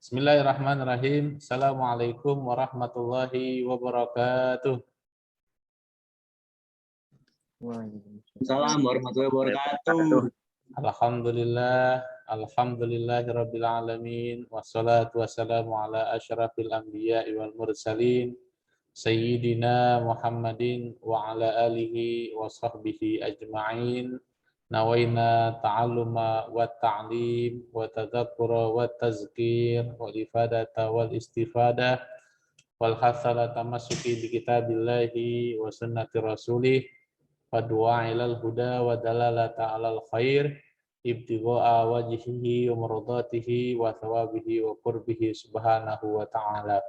Bismillahirrahmanirrahim. Assalamualaikum warahmatullahi wabarakatuh. Assalamualaikum warahmatullahi wabarakatuh. Alhamdulillahirabbil alamin wassalatu wassalamu ala asyrafil anbiya'i wal mursalin sayyidina Muhammadin wa ala alihi wa sahbihi ajma'in. Nawaina ta'alluma wa ta'lim wa tadzakkura wa tazkir wal ifadata wal istifadah wal hasala tamassuki bi kitabillahi wa sunnati rasulih wa du'a ilal huda wa dalalata alal khair ibtigha'a wajhihi wa mardatihi wa thawabihi wa qurbihi subhanahu wa ta'ala.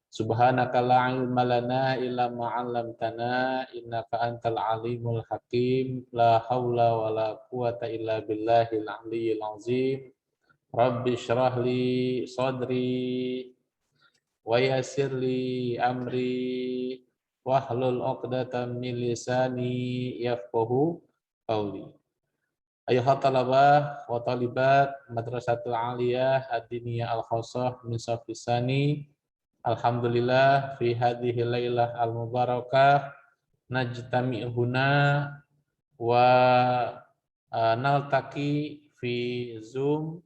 Subhanaka la ilma lana illa ma 'allamtana innaka antal alimul hakim la haula wala quwata illa billahil aliyyil azim. Rabbi shrah li sadri wa yassir li amri wahlul 'uqdatam min lisani yafqahu qawli. Ayuhat talabah wa talibat Madrasatul Aliyah Ad-Diniyah Al-Khassah min Safisani. Alhamdulillah fi hadhihi lailah al-mubarakah najtami' huna wa naltaqi fi Zoom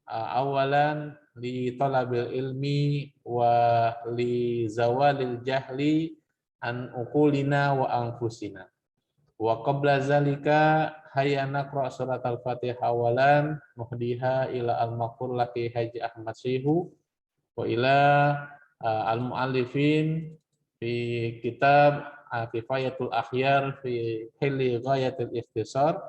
awalan li talabil ilmi wa li zawalil jahli an uqulina wa anfusina. Wa qabla zalika hayya naqra surat al-Fatihah awalan muhdiha ila al-maqfur laki Haji Ahmad Syekhu wa ila al-muallifin fi kitab Kifayatul Akhyar fi Hilli Ghayatil Ikhtisar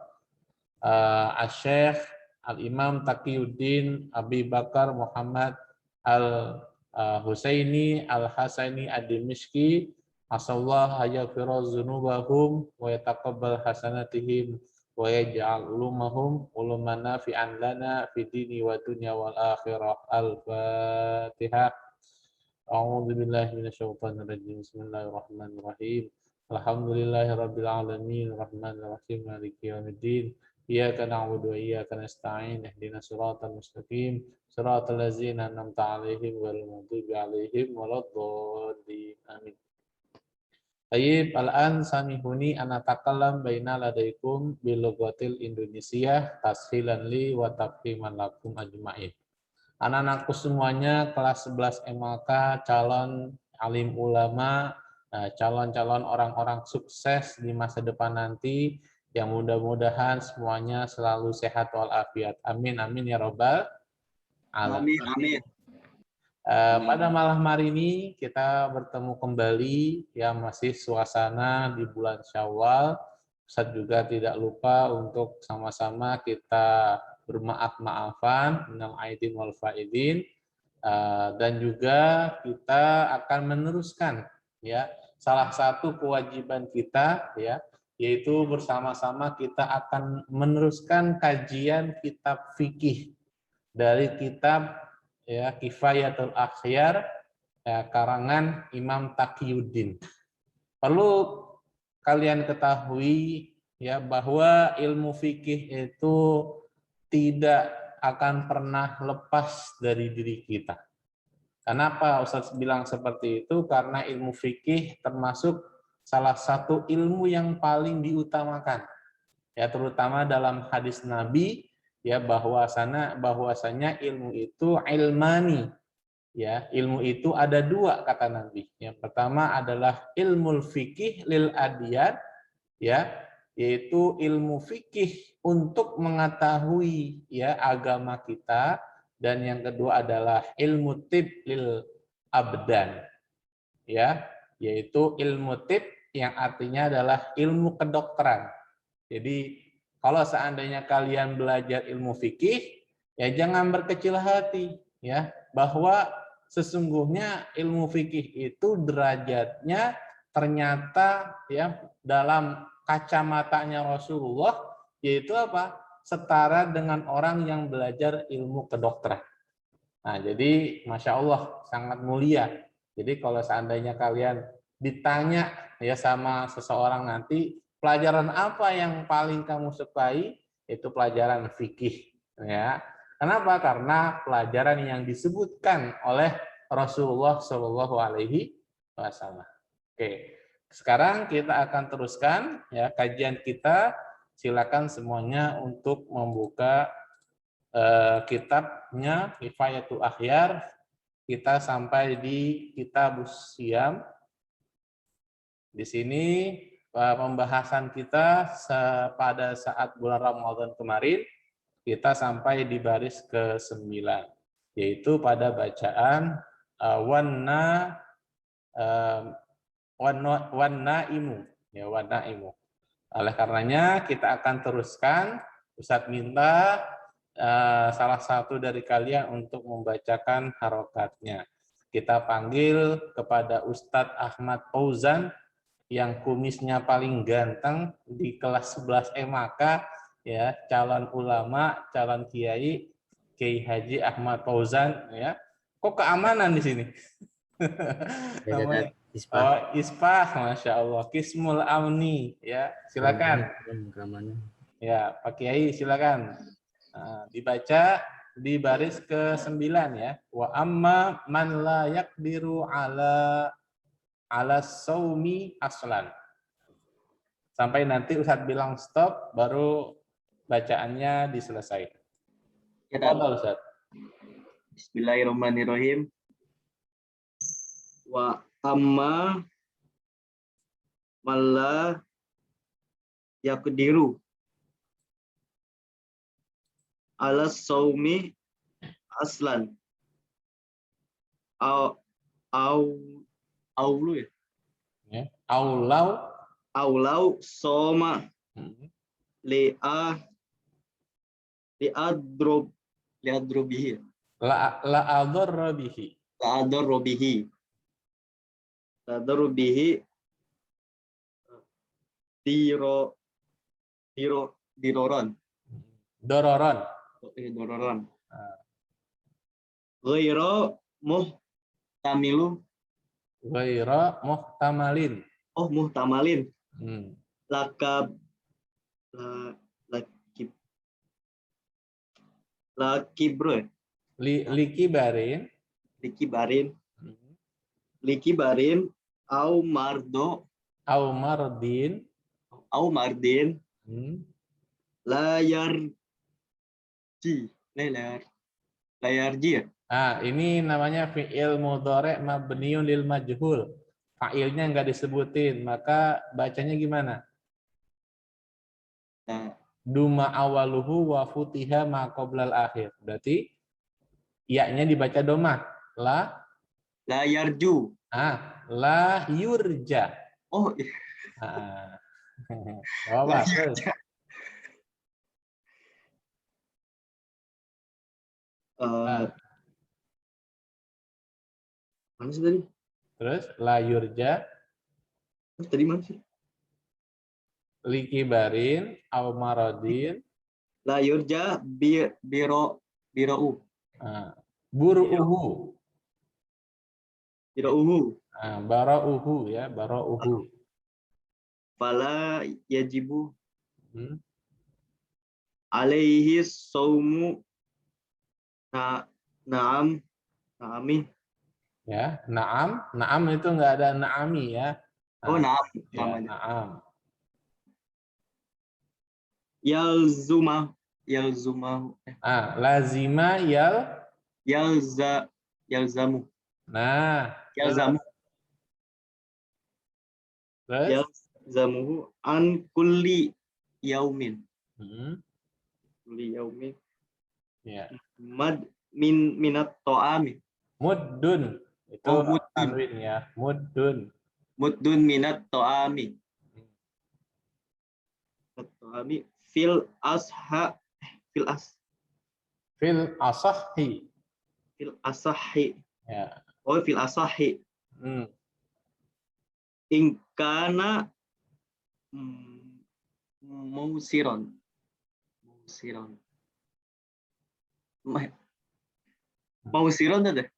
Asy-Syaikh Al-Imam Taqiyuddin Abi Bakar Muhammad Al-Husaini Al-Hasani Ad-Dimishqi asallahu yaghfira dzunubahum wa yataqabbal hasanatihim wa yaj'al ulumahum uluman nafi'an lana fid dini wa dunya wal akhirah. Al-Fatihah. A'udzu billahi minasyaitonir rajim. Bismillahirrahmanirrahim. Alhamdulillahirabbil alamin arrahmanir rahim maliki yaumiddin. Iyyaka na'budu wa iyyaka nasta'in. Ihdinas siratal mustaqim. Siratal ladzina an'amta 'alaihim ghairil maghdubi 'alaihim waladdallin. Amin. Tayyib, al-an samihuni anatakallam baina ladaikum bilughatil Indonesia tashilan li wa tafhiman lakum ajma'in. Anak-anakku semuanya kelas 11 MLK, calon alim ulama, calon-calon orang-orang sukses di masa depan nanti, yang mudah-mudahan semuanya selalu sehat walafiat. Amin, amin ya robbal alamin. Amin. Pada malam hari ini kita bertemu kembali, ya masih suasana di bulan Syawal. Ustaz juga tidak lupa untuk sama-sama kita bermaaf-maafan minal aidin wal faidin, dan juga kita akan meneruskan ya salah satu kewajiban kita, ya yaitu bersama-sama kita akan meneruskan kajian kitab fikih dari kitab ya Kifayatul Akhyar ya, karangan Imam Taqiyuddin. Perlu kalian ketahui ya bahwa ilmu fikih itu tidak akan pernah lepas dari diri kita. Kenapa Ustaz bilang seperti itu? Karena ilmu fikih termasuk salah satu ilmu yang paling diutamakan. Ya, terutama dalam hadis Nabi ya bahwasanya ilmu itu ilmani. Ya, ilmu itu ada dua kata Nabi. Yang pertama adalah ilmu fikih lil adiyat, ya, yaitu ilmu fikih untuk mengetahui ya agama kita, dan yang kedua adalah ilmu tib lil abdan, ya, yaitu ilmu tib yang artinya adalah ilmu kedokteran. Jadi kalau seandainya kalian belajar ilmu fikih, ya jangan berkecil hati, ya, bahwa sesungguhnya ilmu fikih itu derajatnya ternyata ya dalam kacamatanya Rasulullah yaitu apa? Setara dengan orang yang belajar ilmu kedokteran. Nah, jadi Masya Allah sangat mulia. Jadi kalau seandainya kalian ditanya ya sama seseorang nanti, pelajaran apa yang paling kamu sukai? Itu pelajaran fikih, ya. Kenapa? Karena pelajaran yang disebutkan oleh Rasulullah Shallallahu Alaihi Wasallam. Oke, sekarang kita akan teruskan ya kajian kita. Silakan semuanya untuk membuka kitabnya Kifayatul Akhyar. Kita sampai di Kitabus Syiyam. Di sini pembahasan kita pada saat bulan Ramadan kemarin kita sampai di baris ke-9, yaitu pada bacaan wanna imu, ya wanna imu. Oleh karenanya kita akan teruskan. Ustadz minta salah satu dari kalian untuk membacakan harokatnya. Kita panggil kepada Ustadz Ahmad Fauzan yang kumisnya paling ganteng di kelas 11 MAK, ya, calon ulama, calon kiai, Kiai Haji Ahmad Fauzan, ya. Kok keamanan di sini? Namanya oh, Ispa, Masya Allah, Kismul Amni, ya, silakan. Ya, Pak Kiai, silakan. Nah, dibaca di baris ke-9 ya. Wa amma man la yaqdiru ala saumi aslan. Sampai nanti Ustadz bilang stop, baru bacaannya diselesaikan. Fadhal Ustadz. Bismillahirrahmanirrahim. Wa amma malla yaqdiru ala saumi aslan. Aulu ya? Ya. Aulau soma liadrobihi. La'adrobihi diroron. Ghaira muhtamalin. Oh, muhtamalin. Lakibro. Likibarin au mardin layarji ya. Ini namanya fi'il mudhari' mabniun lil majhul. Fa'ilnya nggak disebutin, maka bacanya gimana? Duma awaluhu wa futiha ma qoblal akhir. Berarti ya-nya dibaca domah. La yarju. La yurja. Oh. Apa? Terus. Mana sih tadi? Terus la yurja. Tadi mana sih? Likibarin au maradin. La yurja birou. Buru'uhu. Birauhu. Barauhu ya, barauhu. Fala yajibu alaihi saumu naami. Ya, naam itu enggak ada naami ya. Oh, naam ya, namanya. Naam. Yalzuma. Lazima yalzamu. Nah, Yalzamu. Terus? Yalzamuhu an kulli yaumin. Kulli yaumin. Ya. Mad minat to'ami. Muddun. Itu tanwin ya. Muddun. Muddun minat to'ami. Fil asahi. Ya. Oh, fil asahi. Ingkana musiron. Musiron ada?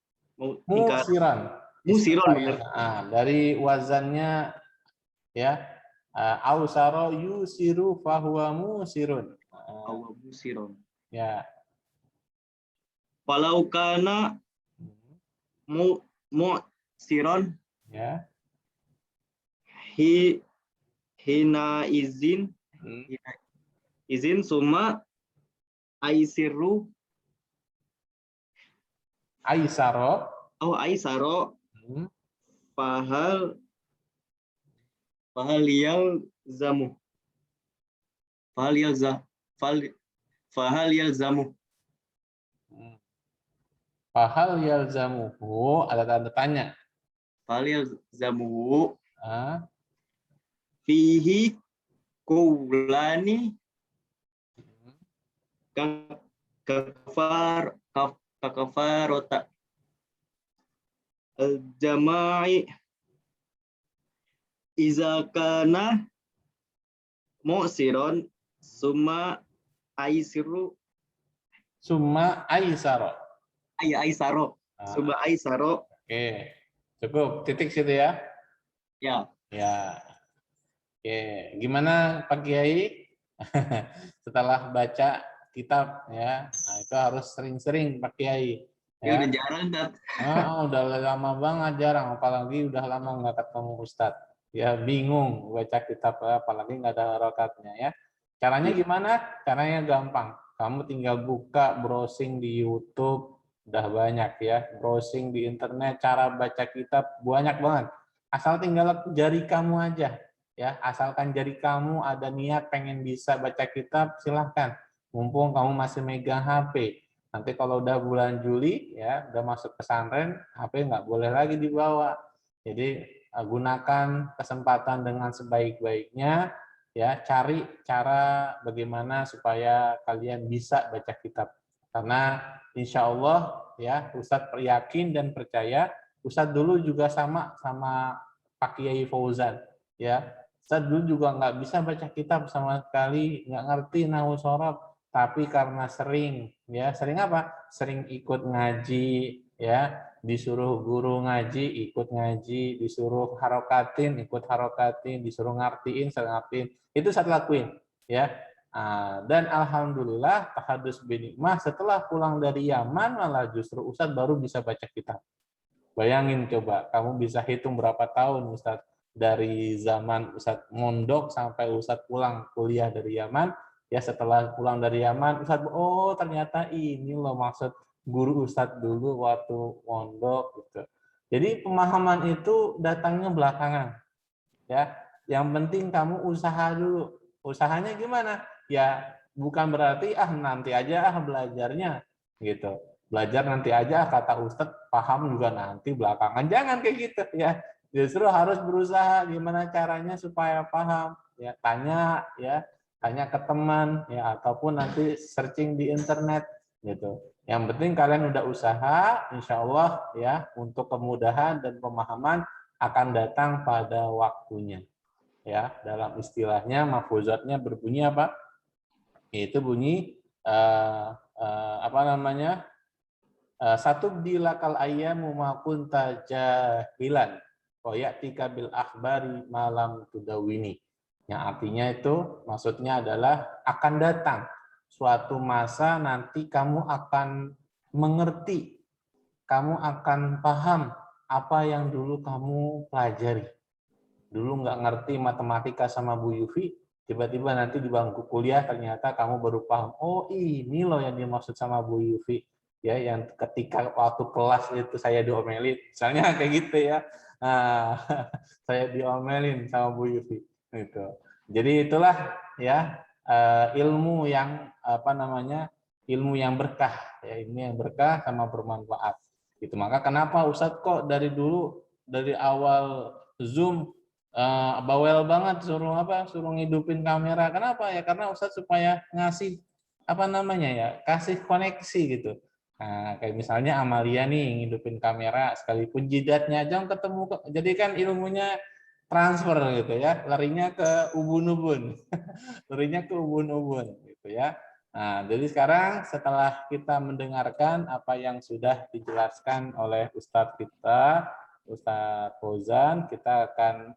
Musiron benar. Dari wazannya ya. Ausaro yusiru fahuwa musirun. Musiron. Ya. Walau kana mu'siron Ya. hina izin summa aisiru Aisaro. aisaro Hmm. fahal yalzamu fahal yalzamu Fahal yalzamuhu, ada tanda tanya. fahal yalzamu Ah. fihi qawlani kafarota al-jama'i iza kana mu'siron summa aisiru Summa aisaro. aisaro summa aisaro Oke, cukup titik situ ya. ya. Ya, oke. Gimana Pak Kiai? Setelah baca kitab ya, nah itu harus sering-sering Pak Kiai. Ya udah Ya, jarang, Tat. udah lama banget jarang, apalagi udah lama nggak ketemu Ustadz. Ya bingung baca kitab, apalagi nggak ada harokatnya ya. Caranya gimana? Caranya gampang. Kamu tinggal buka browsing di YouTube, udah banyak ya. Browsing di internet, cara baca kitab banyak banget. Asal tinggal jari kamu aja. Ya, asalkan jari kamu ada niat pengen bisa baca kitab, silahkan. Mumpung kamu masih megang HP. Nanti kalau udah bulan Juli, ya udah masuk pesantren, HP nggak boleh lagi dibawa. Jadi gunakan kesempatan dengan sebaik-baiknya, ya cari cara bagaimana supaya kalian bisa baca kitab. Karena insya Allah ya Ustadz yakin dan percaya, Ustadz dulu juga sama Pak Kiai Fauzan, ya Ustadz dulu juga nggak bisa baca kitab sama sekali, nggak ngerti nahwu shorof, tapi karena sering apa? Sering ikut ngaji, ya disuruh guru ngaji, ikut ngaji, disuruh harokatin, ikut harokatin, disuruh ngertiin, ngertiin. Itu saya lakuin, ya. Dan alhamdulillah tahadus binikmah setelah pulang dari Yaman malah justru Ustadz baru bisa baca kitab. Bayangin coba, kamu bisa hitung berapa tahun Ustadz dari zaman Ustadz mondok sampai Ustadz pulang kuliah dari Yaman. Ya setelah pulang dari Yaman, Ustadz, oh ternyata ini loh maksud guru Ustadz dulu waktu mondok gitu. Jadi pemahaman itu datangnya belakangan. Ya, yang penting kamu usaha dulu. Usahanya gimana? Ya bukan berarti nanti aja belajarnya gitu. Belajar nanti aja kata Ustadz, paham juga nanti belakangan. Jangan kayak gitu ya. Justru harus berusaha gimana caranya supaya paham. Ya tanya ke teman ya ataupun nanti searching di internet gitu. Yang penting kalian udah usaha, insya Allah ya untuk kemudahan dan pemahaman akan datang pada waktunya. Ya, dalam istilahnya mafuzatnya berbunyi apa? Itu bunyi apa namanya? Satu dilakal ayyamu ma kunta jahilan wa ya'tika bil akhbari malam tudawini. Yang artinya itu maksudnya adalah akan datang suatu masa nanti kamu akan mengerti, kamu akan paham apa yang dulu kamu pelajari. Dulu nggak ngerti matematika sama Bu Yufi, tiba-tiba nanti di bangku kuliah ternyata kamu baru paham, oh ini loh yang dimaksud sama Bu Yufi. Ya, yang ketika waktu kelas itu saya diomelin, misalnya kayak gitu ya. Nah, saya diomelin sama Bu Yufi. Gitu. Jadi itulah ya ilmu yang apa namanya? Ilmu yang berkah, ya ilmu yang berkah sama bermanfaat. Gitu. Maka kenapa Ustadz kok dari dulu dari awal Zoom bawel banget suruh ngidupin kamera. Kenapa ya? Karena Ustadz supaya ngasih apa namanya ya, kasih koneksi gitu. Nah, kayak misalnya Amalia nih ngidupin kamera sekalipun jidatnya aja ketemu, jadi kan ilmunya transfer gitu ya, larinya ke ubun-ubun. Larinya ke ubun-ubun gitu ya. Nah, jadi sekarang setelah kita mendengarkan apa yang sudah dijelaskan oleh Ustadz kita, Ustadz Fauzan, kita akan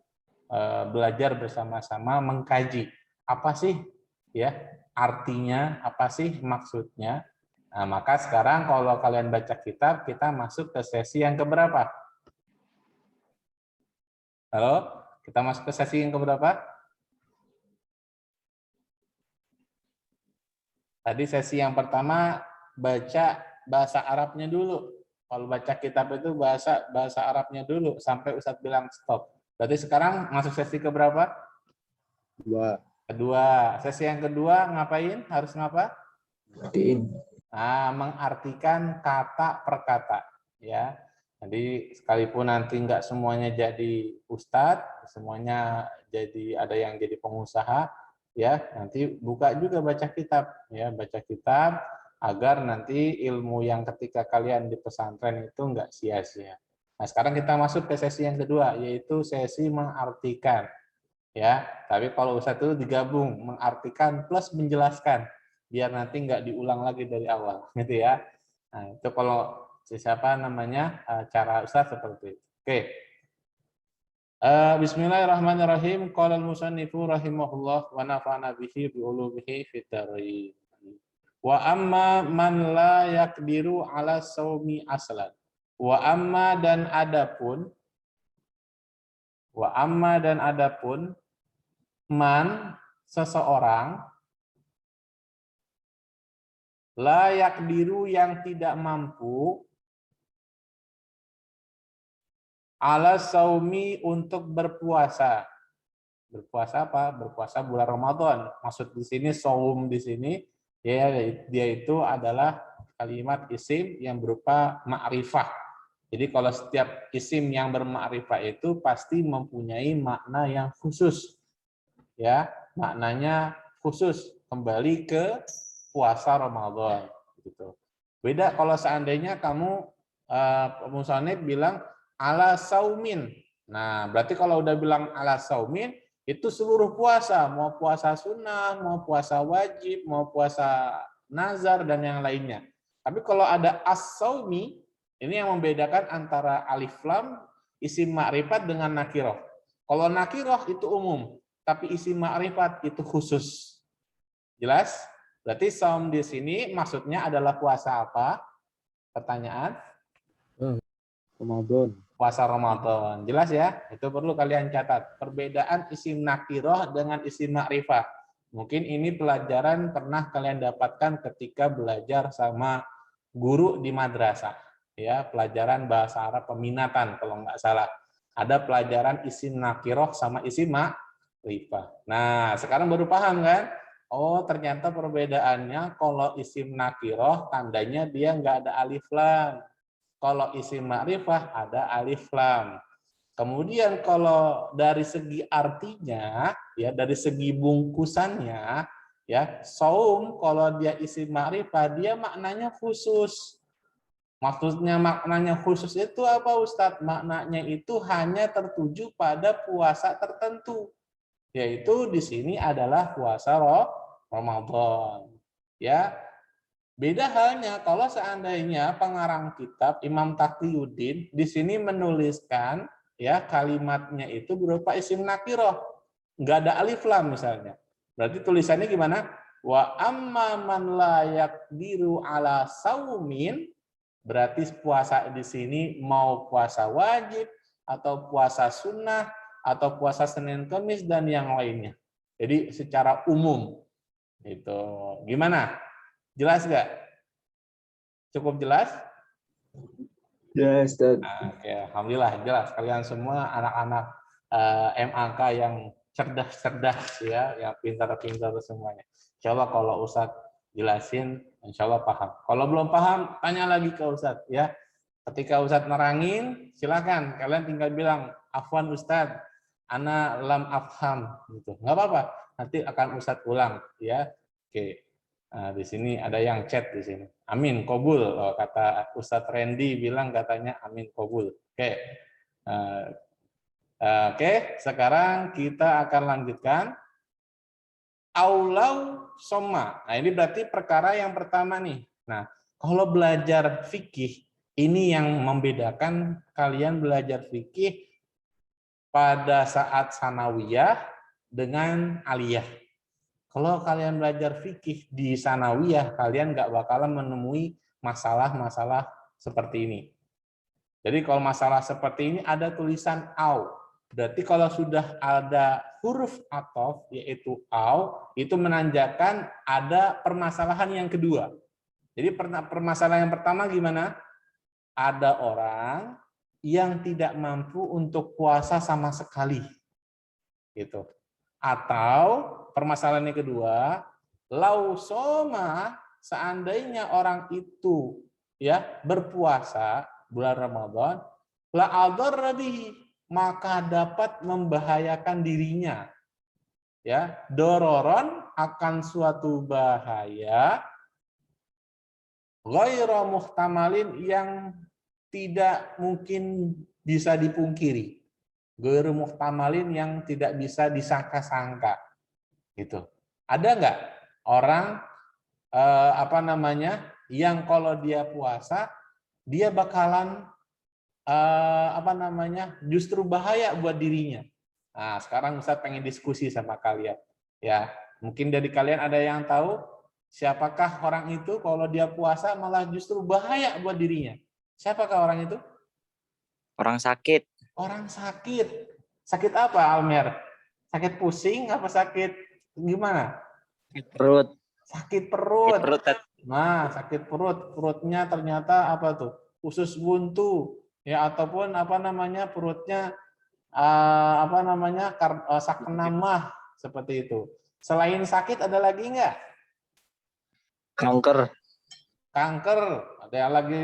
belajar bersama-sama mengkaji apa sih ya artinya, apa sih maksudnya, Nah, maka sekarang kalau kalian baca kitab, kita masuk ke sesi yang keberapa? Halo? Kita masuk ke sesi yang keberapa? Tadi sesi yang pertama baca bahasa Arabnya dulu. Kalau baca kitab itu bahasa Arabnya dulu sampai Ustadz bilang stop. Berarti sekarang masuk sesi keberapa? Kedua. Sesi yang kedua ngapain? Harus ngapa? Nah, mengartikan kata per kata, ya. Jadi sekalipun nanti nggak semuanya jadi ustadz, semuanya jadi ada yang jadi pengusaha, ya. Nanti buka juga baca kitab, ya, baca kitab agar nanti ilmu yang ketika kalian di pesantren itu nggak sia-sia. Nah, sekarang kita masuk ke sesi yang kedua, yaitu sesi mengartikan, ya. Tapi kalau ustadz itu digabung, mengartikan plus menjelaskan, biar nanti nggak diulang lagi dari awal, gitu ya. Nah, itu kalau siapa namanya cara Ustaz seperti itu. Oke. Bismillahirrahmanirrahim. Qala al-musannifu rahimahullah wa nafa'ana bihi bi ulumihi fid dharain. Wa amma man la yaqdiru ala saumi aslan. Wa amma dan adapun man seseorang layak diru yang tidak mampu ala saumi untuk berpuasa. Berpuasa apa? Berpuasa bulan Ramadan. Maksud di sini saum di sini ya dia itu adalah kalimat isim yang berupa ma'rifah. Jadi kalau setiap isim yang bermakrifah itu pasti mempunyai makna yang khusus. Ya, maknanya khusus kembali ke puasa Ramadan gitu. Beda kalau seandainya kamu musannif bilang ala saumin. Nah, berarti kalau udah bilang ala saumin itu seluruh puasa, mau puasa sunnah, mau puasa wajib, mau puasa nazar dan yang lainnya. Tapi kalau ada as-saumi, ini yang membedakan antara alif lam isim ma'rifat dengan nakiroh. Kalau nakiroh itu umum, tapi isim ma'rifat itu khusus. Jelas? Berarti saum di sini maksudnya adalah puasa apa? Pertanyaan? Ramadan. Puasa Ramadan. Jelas ya? Itu perlu kalian catat. Perbedaan isim nakiroh dengan isim ma'rifah. Mungkin ini pelajaran pernah kalian dapatkan ketika belajar sama guru di madrasah. Ya, pelajaran bahasa Arab peminatan kalau nggak salah. Ada pelajaran isim nakiroh sama isim ma'rifah. Nah, sekarang baru paham kan? Oh, ternyata perbedaannya kalau isim nakiroh tandanya dia nggak ada alif lam. Kalau isim ma'rifah ada alif lam. Kemudian kalau dari segi artinya, ya dari segi bungkusannya, ya saum kalau dia isim ma'rifah dia maknanya khusus. Maksudnya maknanya khusus itu apa Ustadz? Maknanya itu hanya tertuju pada puasa tertentu. Yaitu di sini adalah puasa Ramadan. Ya, beda halnya kalau seandainya pengarang kitab Imam Taqiyuddin di sini menuliskan ya kalimatnya itu berupa isim nakiroh, nggak ada alif lam misalnya. Berarti tulisannya gimana? Wa amma man la yaqdiru ala saumin, berarti puasa di sini mau puasa wajib atau puasa sunnah atau puasa Senin Kamis dan yang lainnya. Jadi secara umum itu gimana? Jelas nggak? Cukup jelas? Ya, Ustaz. Oke, alhamdulillah jelas. Kalian semua anak-anak MAK yang cerdas-cerdas ya, yang pintar-pintar semuanya. Insya Allah kalau Ustadz jelasin, insya Allah paham. Kalau belum paham, tanya lagi ke Ustadz ya. Ketika Ustadz nerangin, silakan kalian tinggal bilang, afwan Ustadz, ana lam afham gitu. Nggak apa-apa, nanti akan Ustadz ulang ya. Oke. Nah, di sini ada yang chat di sini. Amin kobul. Oh, kata Ustadz Randy bilang katanya amin kobul. Oke. Oke, sekarang kita akan lanjutkan aulau soma. Nah, ini berarti perkara yang pertama nih. Nah, kalau belajar fikih ini yang membedakan kalian belajar fikih pada saat sanawiyah dengan aliyah. Kalau kalian belajar fikih di sanawiyah, kalian nggak bakalan menemui masalah-masalah seperti ini. Jadi kalau masalah seperti ini ada tulisan au. Berarti kalau sudah ada huruf athof, yaitu au, itu menandakan ada permasalahan yang kedua. Jadi permasalahan yang pertama gimana? Ada orang yang tidak mampu untuk puasa sama sekali. Gitu. Atau permasalahan yang kedua, lausoma, seandainya orang itu ya berpuasa bulan Ramadan, la adarra bihi, maka dapat membahayakan dirinya. Ya, dororon, akan suatu bahaya, ghairu muhtamalin, yang tidak mungkin bisa dipungkiri. Ghairu muhtamalin, yang tidak bisa disangka-sangka. Gitu. Ada nggak orang yang kalau dia puasa dia bakalan justru bahaya buat dirinya. Nah, sekarang Ustaz pengen diskusi sama kalian. Ya, mungkin dari kalian ada yang tahu siapakah orang itu kalau dia puasa malah justru bahaya buat dirinya? Siapakah orang itu? Orang sakit. Orang sakit. Sakit apa, Almer? Sakit pusing apa sakit gimana? Perut. Sakit perut. Nah, sakit perut. Perutnya ternyata apa tuh? Usus buntu. Ya, ataupun perutnya saknamah, seperti itu. Selain sakit ada lagi nggak? kanker. Kanker. Ada yang lagi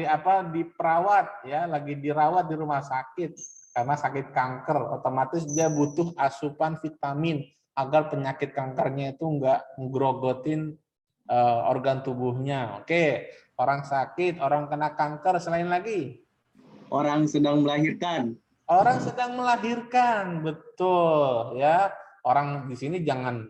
diperawat, ya, lagi dirawat di rumah sakit karena sakit kanker. Otomatis dia butuh asupan vitamin agar penyakit kankernya itu nggak ngegrogotin organ tubuhnya. Oke, orang sakit, orang kena kanker, selain lagi? Orang sedang melahirkan. Orang sedang melahirkan, betul ya. Orang di sini jangan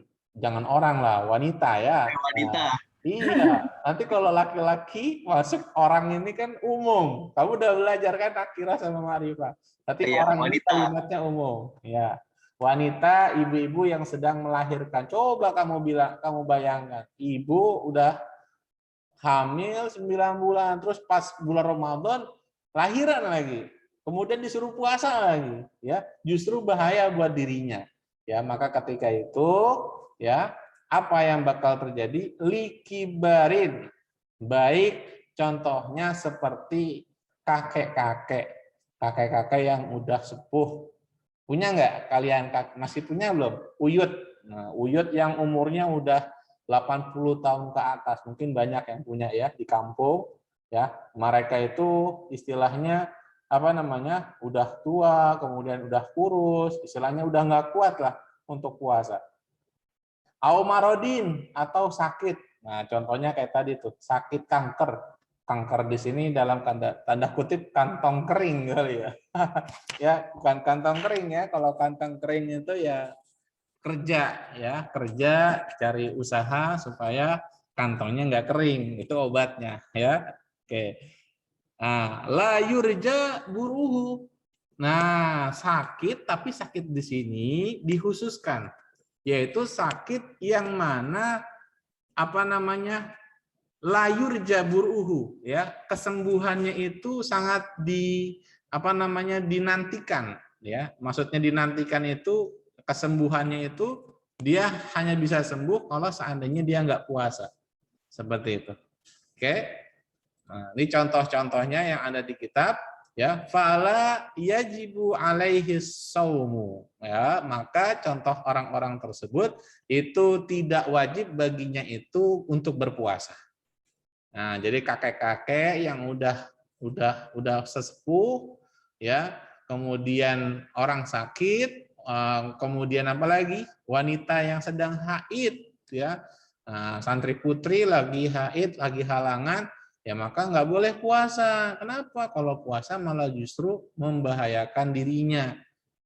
orang lah, wanita ya. Wanita. Nah, iya, nanti kalau laki-laki masuk orang ini kan umum. Kamu udah belajar kan Akira sama Marifa. Tapi Iya, orang ini wanita. kalimatnya umum, ya. Wanita, ibu-ibu yang sedang melahirkan. Coba kamu bayangkan, ibu udah hamil 9 bulan, terus pas bulan Ramadan lahiran lagi. Kemudian disuruh puasa lagi, ya. Justru bahaya buat dirinya. Ya, maka ketika itu, ya, apa yang bakal terjadi? Likibarin. Baik contohnya seperti kakek-kakek yang udah sepuh. Punya nggak kalian? Masih punya belum? Uyut. Nah, uyut yang umurnya udah 80 tahun ke atas. Mungkin banyak yang punya ya di kampung. Ya, mereka itu istilahnya udah tua, kemudian udah kurus, istilahnya udah nggak kuat lah untuk puasa. Aumarodin, atau sakit. Nah, contohnya kayak tadi tuh, sakit kanker. Kanker di sini dalam tanda kutip kantong kering kali ya. Ya, bukan kantong kering ya. Kalau kantong kering itu ya kerja cari usaha supaya kantongnya nggak kering. Itu obatnya ya. Oke. Nah, la yurja buruhu. Nah, sakit, tapi sakit di sini dikhususkan, yaitu sakit yang mana la yurja buruhu, ya, kesembuhannya itu sangat dinantikan, ya. Maksudnya dinantikan itu kesembuhannya itu dia hanya bisa sembuh kalau seandainya dia nggak puasa. Seperti itu. Oke. Nah, ini contoh-contohnya yang ada di kitab, ya. Fala yajibu alaihi saumu, ya, maka contoh orang-orang tersebut itu tidak wajib baginya itu untuk berpuasa. Nah, jadi kakek-kakek yang udah sesepuh, ya, kemudian orang sakit, kemudian apa lagi? Wanita yang sedang haid, ya. Nah, santri putri lagi haid, lagi halangan, ya maka nggak boleh puasa. Kenapa? Kalau puasa malah justru membahayakan dirinya,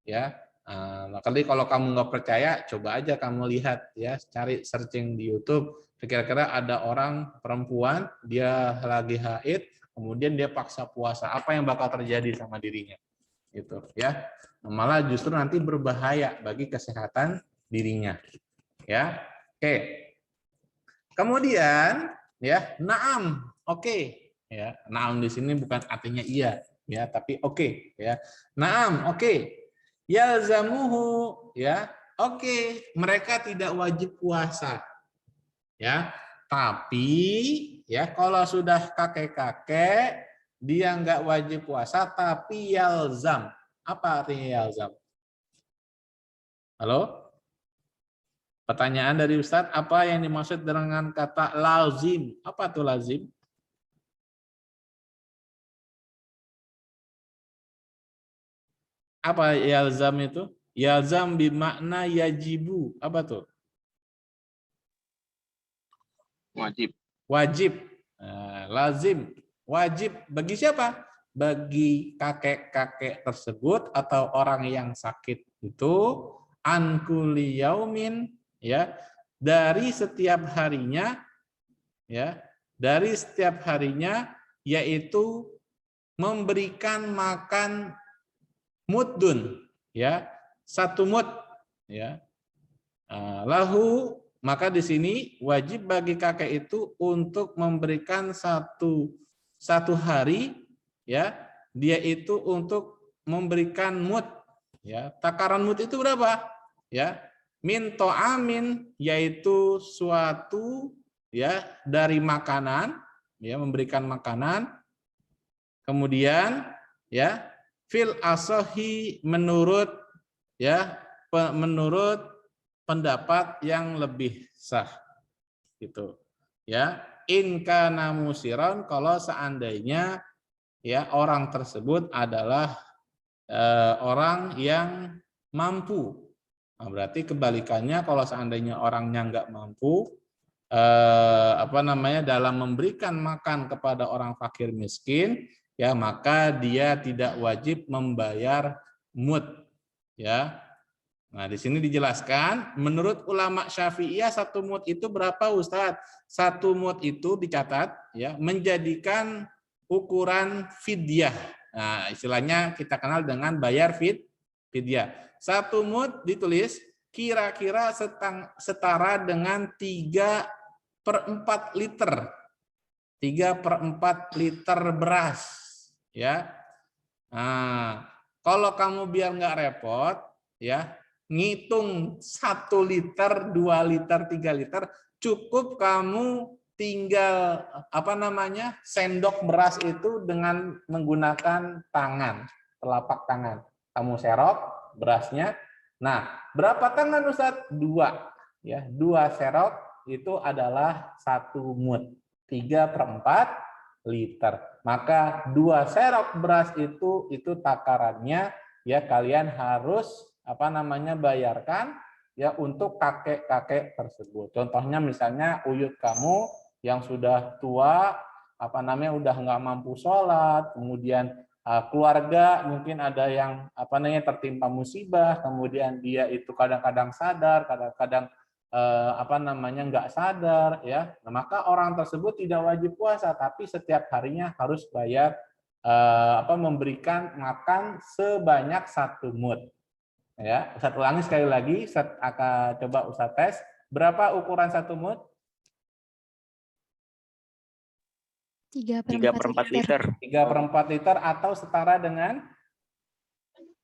ya. Nah, kalau kamu nggak percaya, coba aja kamu lihat, ya, cari searching di YouTube. Kira-kira ada orang perempuan dia lagi haid, kemudian dia paksa puasa, apa yang bakal terjadi sama dirinya? Gitu, ya. Malah justru nanti berbahaya bagi kesehatan dirinya, ya. Oke. Kemudian ya, na'am. Oke. Ya, na'am di sini bukan artinya iya ya, tapi oke ya. Na'am, oke. Yalzamuhu ya. Oke, mereka tidak wajib puasa. Ya. Tapi ya kalau sudah kakek-kakek dia nggak wajib puasa tapi yalzam. Apa artinya yalzam? Halo? Pertanyaan dari Ustadz, apa yang dimaksud dengan kata lazim? Apa itu lazim? Apa yalzam itu? Yalzam bermakna yajibu. Apa tuh? Wajib. Wajib. Nah, lazim. Wajib. Bagi siapa? Bagi kakek-kakek tersebut atau orang yang sakit itu an kulli yaumin ya, dari setiap harinya ya, dari setiap harinya yaitu memberikan makan muddun ya, 1 mud ya. Lahu, maka di sini wajib bagi kakek itu untuk memberikan satu hari ya, dia itu untuk memberikan mud ya. Takaran mud itu berapa? Ya, min to'amin, yaitu suatu ya dari makanan ya, memberikan makanan. Kemudian ya, fil asohi menurut ya, menurut pendapat yang lebih sah gitu ya. In kana musiron, kalau seandainya ya orang tersebut adalah orang yang mampu. Nah, berarti kebalikannya, kalau seandainya orangnya nggak mampu dalam memberikan makan kepada orang fakir miskin ya, maka dia tidak wajib membayar mud ya. Nah, di sini dijelaskan, menurut ulama Syafi'iyah 1 mud itu berapa, Ustadz? 1 mud itu dicatat ya, menjadikan ukuran fidyah. Nah, istilahnya kita kenal dengan bayar fidyah. 1 mud ditulis kira-kira setara dengan 3/4 liter. 3/4 liter beras ya. Nah, kalau kamu biar nggak repot ya, ngitung 1 liter, 2 liter, 3 liter, cukup kamu tinggal sendok beras itu dengan menggunakan tangan, telapak tangan. Kamu serok berasnya. Nah, berapa tangan Ustadz? 2 ya, 2 serok itu adalah 1 mud, 3/4 liter. Maka 2 serok beras itu takarannya ya, kalian harus bayarkan ya untuk kakek-kakek tersebut. Contohnya misalnya uyut kamu yang sudah tua, udah nggak mampu sholat, kemudian keluarga mungkin ada yang tertimpa musibah, kemudian dia itu kadang-kadang sadar, kadang-kadang nggak sadar ya. Nah, maka orang tersebut tidak wajib puasa, tapi setiap harinya harus bayar memberikan makan sebanyak 1 mud. Ya, Ustadz ulangi sekali lagi, akan coba Ustadz tes. Berapa ukuran 1 mud? 3/4 liter. 3/4 liter atau setara dengan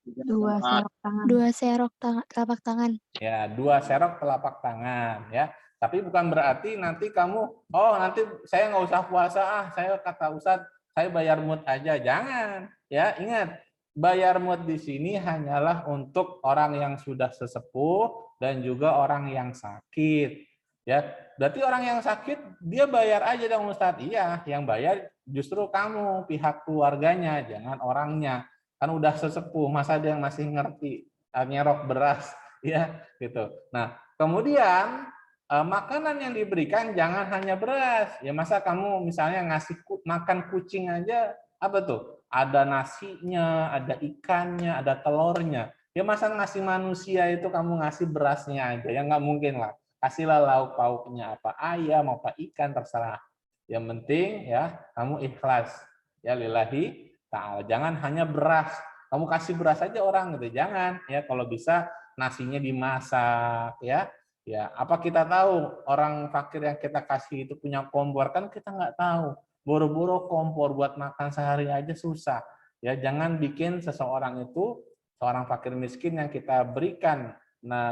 2 serok tangan. 2 serok telapak tangan. Ya, 2 serok telapak tangan ya. Tapi bukan berarti nanti kamu, nanti saya nggak usah puasa, saya kata Ustadz, saya bayar mud aja. Jangan ya, ingat. Bayar mud di sini hanyalah untuk orang yang sudah sesepuh dan juga orang yang sakit. Ya, berarti orang yang sakit dia bayar aja dong Ustadz. Iya, yang bayar justru kamu, pihak keluarganya, jangan orangnya. Kan udah sesepuh, masa dia masih ngerti nyerok beras, ya gitu. Nah, kemudian makanan yang diberikan jangan hanya beras. Ya masa kamu misalnya ngasih makan kucing aja, apa tuh? Ada nasinya, ada ikannya, ada telurnya. Ya masa ngasih manusia itu kamu ngasih berasnya aja, ya nggak mungkin lah. Kasihlah lauk pauknya, apa ayam, apa ikan, terserah. Yang penting ya kamu ikhlas, ya lillahi ta'ala. Jangan hanya beras. Kamu kasih beras aja orang gitu, jangan. Ya kalau bisa nasinya dimasak, ya Ya, apa kita tahu orang fakir yang kita kasih itu punya kompor? Kan kita nggak tahu. Boro-boro kompor buat makan sehari aja susah. Ya, jangan bikin seseorang itu, seorang fakir miskin yang kita berikan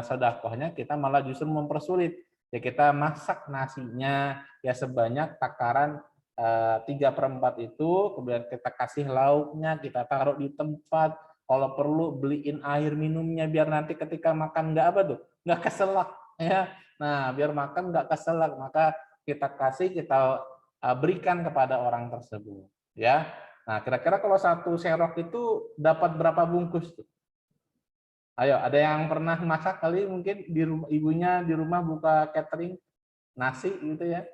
sedekahnya, kita malah justru mempersulit. Ya, kita masak nasinya ya sebanyak takaran 3/4 itu, kemudian kita kasih lauknya, kita taruh di tempat. Kalau perlu beliin air minumnya biar nanti ketika makan nggak apa tuh, nggak keselak. Ya, nah biar makan nggak keselak, maka kita kasih, kita berikan kepada orang tersebut. Ya, nah kira-kira kalau 1 serok itu dapat berapa bungkus tuh? Ayo, ada yang pernah masak kali mungkin di rumah, ibunya di rumah buka catering nasi gitu ya.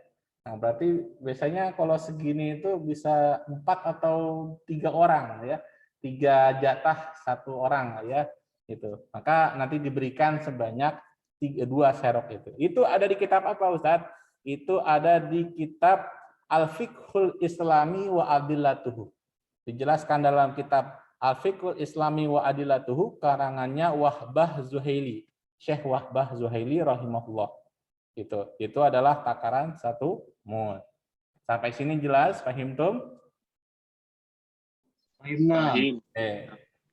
Nah berarti biasanya kalau segini itu bisa 4 atau 3 orang ya, 3 jatah 1 orang ya, gitu. Maka nanti diberikan sebanyak 2 serok itu. Itu ada di kitab apa Ustadz? Itu ada di kitab Al-Fiqhul Islami wa Adillatuhu. Dijelaskan dalam kitab Al-Fiqhul Islami wa Adillatuhu, karangannya Wahbah Zuhaili, Syekh Wahbah Zuhaili rahimahullah. Itu adalah takaran 1 mud. Sampai sini jelas, pahim tum? Fahim.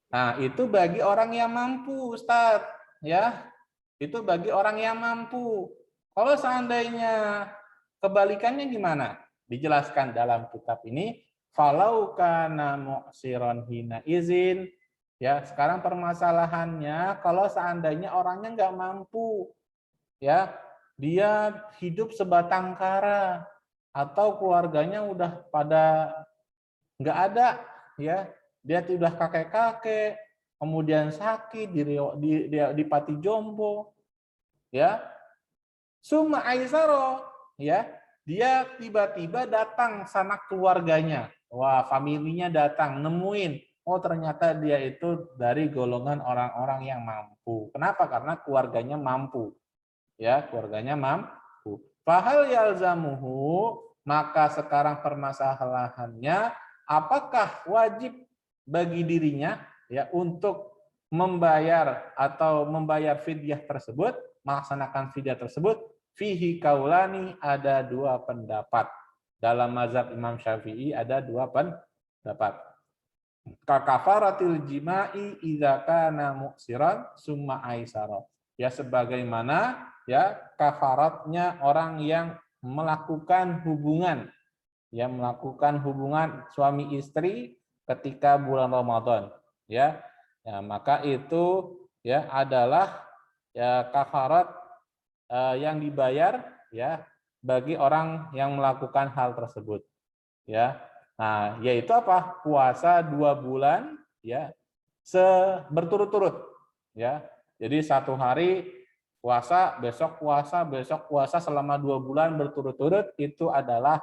Nah, itu bagi orang yang mampu, Ustadz, ya. Itu bagi orang yang mampu. Kalau seandainya kebalikannya gimana? Dijelaskan dalam kitab ini, falau kana mu'siron hina izin. Ya, sekarang permasalahannya kalau seandainya orangnya nggak mampu, ya, dia hidup sebatang kara atau keluarganya udah pada nggak ada, ya, dia sudah kakek-kakek, kemudian sakit di Pati Jompo, ya, summa aisaro, ya, dia tiba-tiba datang sanak keluarganya, wah, familinya datang nemuin, oh ternyata dia itu dari golongan orang-orang yang mampu. Kenapa? Karena keluarganya mampu, ya, keluarganya mampu. Fahal yalzamuhu, maka sekarang permasalahannya, apakah wajib bagi dirinya ya untuk membayar atau membayar fidyah tersebut, melaksanakan fidyah tersebut? Fihi kaulani, ada 2 pendapat. Dalam mazhab Imam Syafi'i ada 2 pendapat. Kakafaratil jima'i idza kana mu'siran summa aisara. Ya sebagaimana ya kafaratnya orang yang melakukan hubungan, ya melakukan hubungan suami istri ketika bulan Ramadan, ya. Ya, maka itu ya adalah ya kafarat yang dibayar ya bagi orang yang melakukan hal tersebut, ya. Nah, yaitu apa? Puasa 2 bulan ya berturut-turut, ya. Jadi 1 hari puasa, besok puasa selama 2 bulan berturut-turut, itu adalah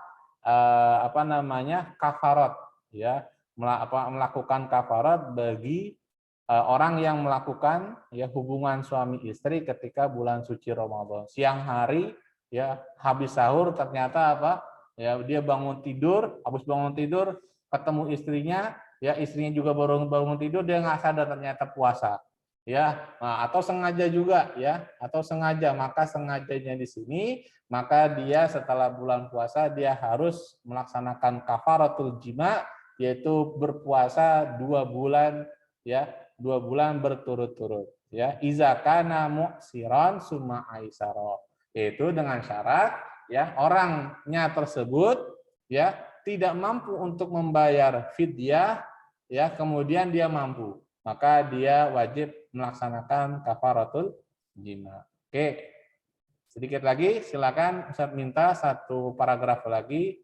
kafarat, ya, melakukan kafarat bagi orang yang melakukan ya hubungan suami istri ketika bulan suci Ramadan. Siang hari ya habis sahur ternyata apa? Ya dia bangun tidur, habis bangun tidur ketemu istrinya, ya istrinya juga baru bangun tidur, dia nggak sadar ternyata puasa. Ya, nah, atau sengaja juga ya, atau sengaja, maka sengajanya di sini, maka dia setelah bulan puasa dia harus melaksanakan kafaratul jima, yaitu berpuasa 2 bulan ya, 2 bulan berturut-turut ya, iza kana mu'siran summa aisara. Itu dengan syarat ya orangnya tersebut ya tidak mampu untuk membayar fidyah, ya kemudian dia mampu, maka dia wajib melaksanakan kafaratul jima. Oke, sedikit lagi, silakan Ustaz minta 1 paragraf lagi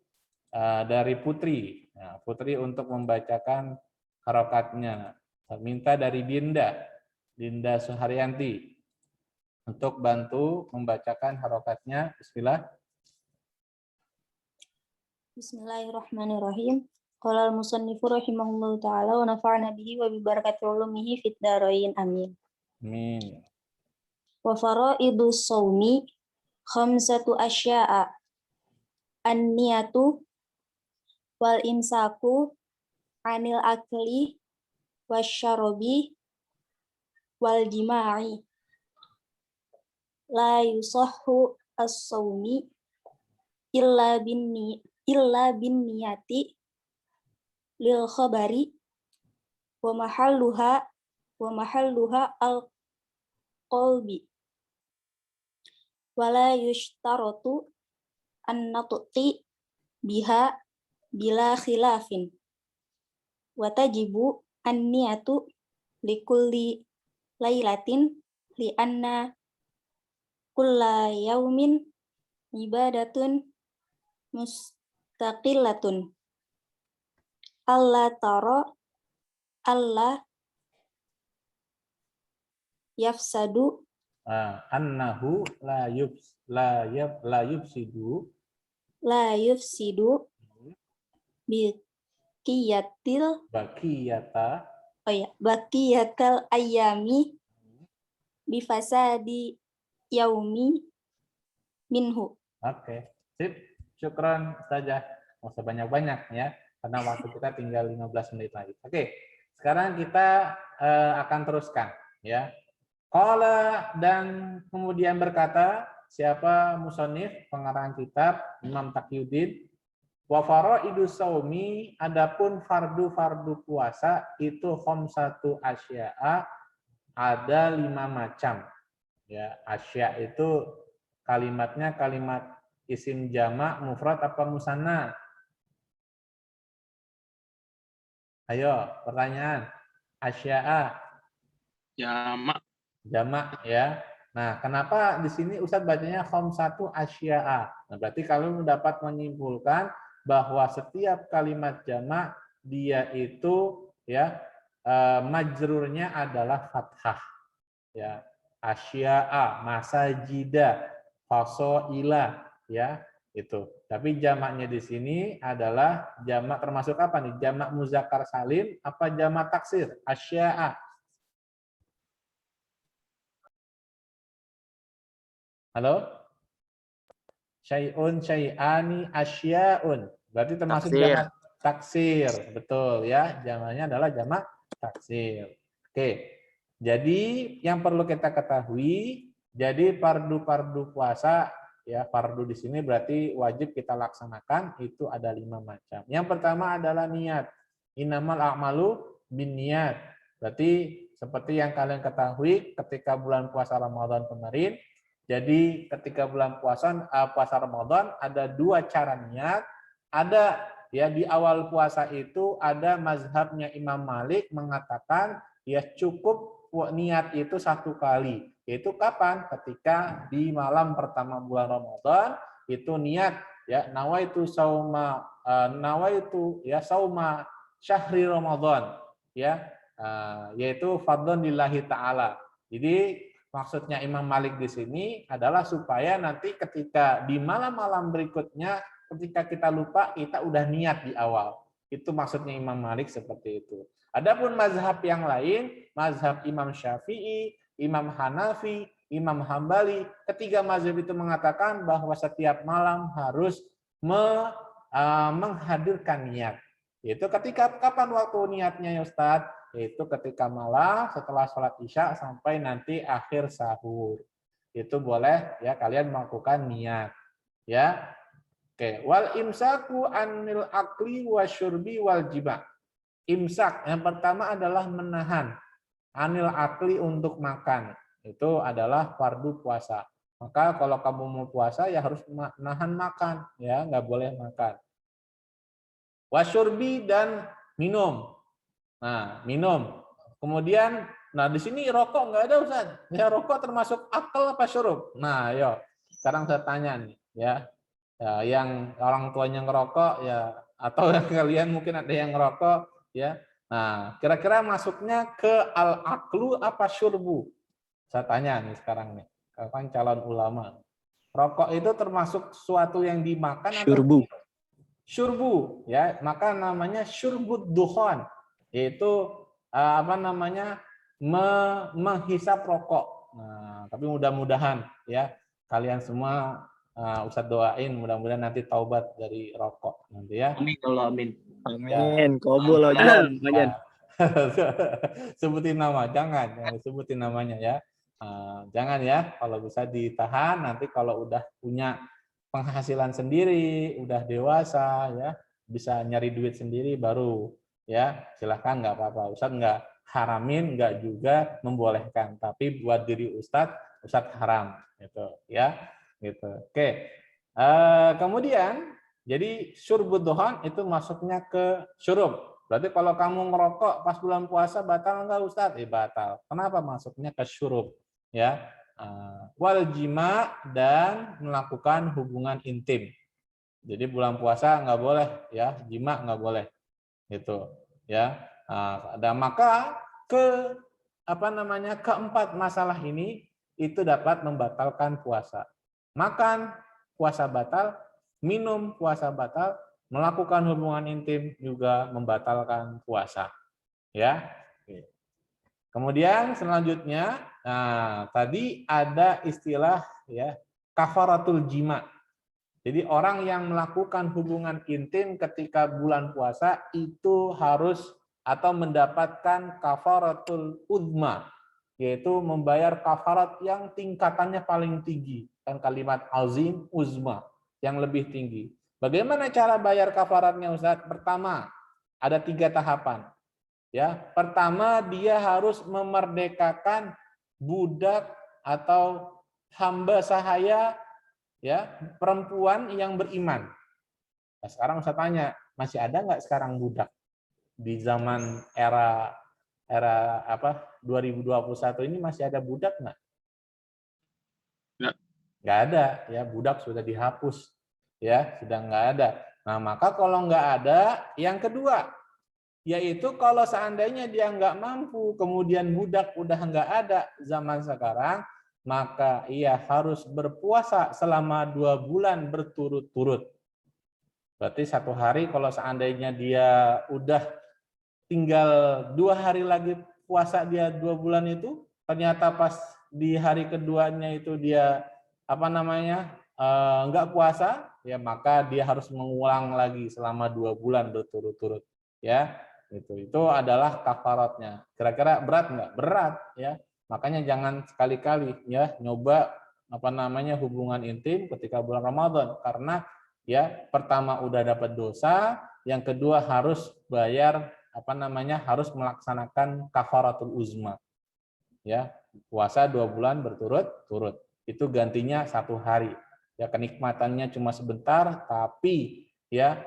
dari Putri. Nah, Putri untuk membacakan harokatnya. Saya minta dari Dinda Suharyanti untuk bantu membacakan harokatnya. Bismillah. Bismillahirrahmanirrahim. Qala al-musannifu rahimahullahu ta'ala wa nafa'na bihi wa bi barakati ulumihi fid dharain amin. Amin. Wa faraidus shaumi khamsatu asya'a. An-niyatu wal imsaku anil akli wasyarobi wal jima'i la yusahhu as-sawmi illa bin niyati lil khabari wa mahalluha al-qalbi wala yushtaratu an natuti biha bila khilafin wa tajibu an-niyatu likulli lailatin li anna kulla yaumin ibadatun mustaqillatun Allah tara Allah yafsadu annahu la yufsidu baqiyatal ayami bifasadi yaumi minhu. Oke, sip. Syukran Ustazah. Nggak usah banyak-banyak ya, karena waktu kita tinggal 15 menit lagi. Oke, sekarang kita akan teruskan ya. Qala dan kemudian berkata, siapa musonif pengarang kitab Imam Taqiyuddin, wa faraidu shaumi, adapun fardu-fardu puasa itu khamsatu asya'a, ada 5 macam. Ya, asya itu kalimatnya kalimat isim jamak, mufrad apa musanna? Ayo, pertanyaan. Asya'a. Jamak ya. Nah, kenapa di sini Ustadz bacanya khamsatu asya'a? Nah, berarti kalian dapat menyimpulkan bahwa setiap kalimat jamak dia itu ya majrurnya adalah fathah. Ya, asya'a, masajida, fasoila ya, itu. Tapi jamaknya di sini adalah jamak termasuk apa nih? Jamak muzakkar salim apa jamak taksir? Asya'a. Halo? Syai'un, syai'ani, asya'un. Berarti termasuk Taksir. jamak taksir. Betul ya. Jamaknya adalah jamak taksir. Oke. Jadi yang perlu kita ketahui, jadi fardu-fardu puasa ya, fardu di sini berarti wajib kita laksanakan itu ada 5 macam. Yang pertama adalah niat. Innamal a'malu binniyat. Berarti seperti yang kalian ketahui ketika bulan puasa Ramadan kemarin, jadi ketika bulan puasa Ramadan ada 2 cara niat. Ada ya di awal puasa itu ada mazhabnya Imam Malik mengatakan ya cukup niat itu 1 kali. Yaitu kapan? Ketika di malam pertama bulan Ramadan itu niat ya nawaitu sauma syahri Ramadan ya yaitu fardhon lillahi taala. Jadi maksudnya Imam Malik di sini adalah supaya nanti ketika di malam-malam berikutnya ketika kita lupa kita udah niat di awal. Itu maksudnya Imam Malik seperti itu. Adapun mazhab yang lain, mazhab Imam Syafi'i, Imam Hanafi, Imam Hambali, ketiga mazhab itu mengatakan bahwa setiap malam harus menghadirkan niat. Yaitu ketika kapan waktu niatnya ya Ustadz? Yaitu ketika malam setelah sholat isya sampai nanti akhir sahur. Itu boleh ya kalian melakukan niat. Ya. Oke, wal imsaku anil akli wasyurbi wal jima'. Imsak yang pertama adalah menahan anil akli untuk makan. Itu adalah fardu puasa. Maka kalau kamu mau puasa ya harus menahan makan, ya, nggak boleh makan. Wasyurbi dan minum. Nah, minum. Kemudian, nah di sini rokok nggak ada Ustaz. Ya rokok termasuk akal apa syurub? Nah, yo, sekarang saya tanya nih, ya, yang orang tuanya ngerokok, ya, atau yang kalian mungkin ada yang ngerokok, ya. Nah, kira-kira masuknya ke al-aklu apa syurbu? Saya tanya nih sekarang nih, kan calon ulama. Rokok itu termasuk sesuatu yang dimakan Syurbu. atau syurbu, ya, maka namanya syurbud dukhon. Yaitu menghisap rokok. Nah, tapi mudah-mudahan ya kalian semua Ustadz doain mudah-mudahan nanti taubat dari rokok nanti ya. Amin Allah amin. Amin. Qabul aja. Sebutin nama, jangan sebutin namanya ya. Jangan ya, kalau bisa ditahan, nanti kalau udah punya penghasilan sendiri, udah dewasa ya, bisa nyari duit sendiri baru ya, silahkan, nggak apa-apa. Ustadz nggak haramin, nggak juga membolehkan, tapi buat diri Ustadz haram gitu ya, gitu. Oke. Kemudian jadi syurbud duhan itu masuknya ke syurub. Berarti kalau kamu ngerokok pas bulan puasa batal enggak Ustadz? Batal. Kenapa masuknya ke syurub? Ya, wal jima, dan melakukan hubungan intim. Jadi bulan puasa nggak boleh ya, jima nggak boleh gitu ya. Dan maka keempat masalah ini itu dapat membatalkan puasa. Makan puasa batal, minum puasa batal, melakukan hubungan intim juga membatalkan puasa ya. Kemudian selanjutnya, tadi ada istilah ya kafaratul jima. Jadi orang yang melakukan hubungan intim ketika bulan puasa itu harus atau mendapatkan kafaratul uzma, yaitu membayar kafarat yang tingkatannya paling tinggi. Kan kalimat azim uzma yang lebih tinggi. Bagaimana cara bayar kafaratnya Ustaz? Pertama, ada 3 tahapan. Ya, pertama dia harus memerdekakan budak atau hamba sahaya ya, perempuan yang beriman. Nah, sekarang saya tanya, masih ada nggak sekarang budak di zaman era 2021 ini, masih ada budak nggak? Nggak ada ya, budak sudah dihapus ya, sudah nggak ada. Nah, maka kalau nggak ada, yang kedua yaitu kalau seandainya dia nggak mampu, kemudian budak udah nggak ada zaman sekarang, maka ia harus berpuasa selama 2 bulan berturut-turut. Berarti 1 hari kalau seandainya dia udah tinggal 2 hari lagi puasa dia 2 bulan itu, ternyata pas di hari keduanya itu dia nggak puasa, ya maka dia harus mengulang lagi selama 2 bulan berturut-turut ya. Itu adalah kafaratnya. Kira-kira berat nggak? Berat ya. Makanya jangan sekali-kali ya nyoba hubungan intim ketika bulan Ramadan, karena ya pertama udah dapat dosa, yang kedua harus bayar harus melaksanakan kafaratul uzma. Ya, puasa 2 bulan berturut-turut. Itu gantinya 1 hari. Ya, kenikmatannya cuma sebentar, tapi ya